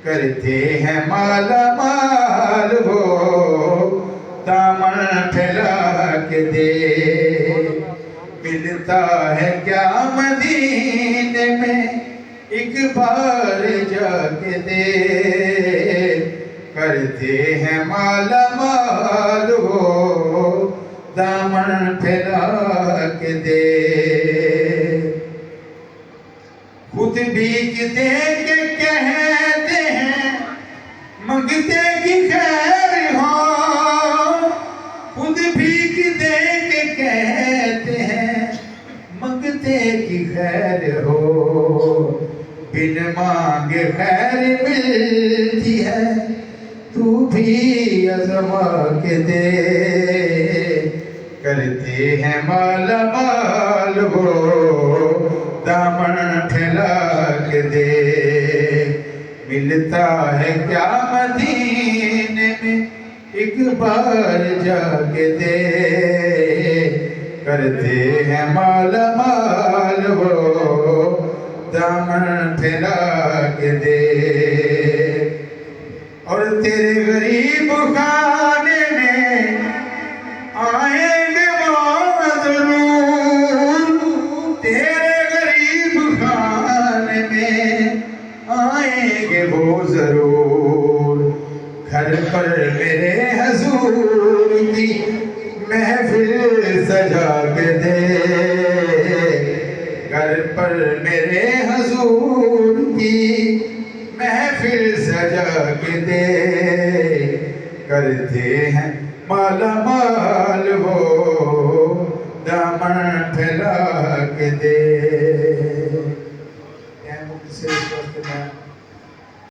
کرتے ہیں مالا مال وہ دامن پھیلا کے دے ملتا ہے کیا مدینے میں ایک بار جا کے دے کرتے ہیں مالا مال وہ دامن پھیلا کے دے خود بھیگ دے کے کہتے ہیں منگتے کی خیر ہو خود بھیگ دے کے کہتے ہیں منگتے کی خیر ہو بن مانگے خیر ملتی ہے تو بھی ازما کے دے کرتے ہیں مالا مال وہ دامن پھیلا کے دے ملتا ہے کیا مدینے میں ایک بار جا کے دے کرتے ہیں مالا مال وہ دامن پھیلا کے دے اور تیرے غریب خانے میں آئیں گے وہ ضرور تیرے غریب خانے میں آئیں گے وہ ضرور گھر پر میرے حضور کی محفل سجا کے دے گھر پر میرے حضور کی محفل سجا کے دے کرتے ہیں مالا مال وہ دامن پھیلا کے دے.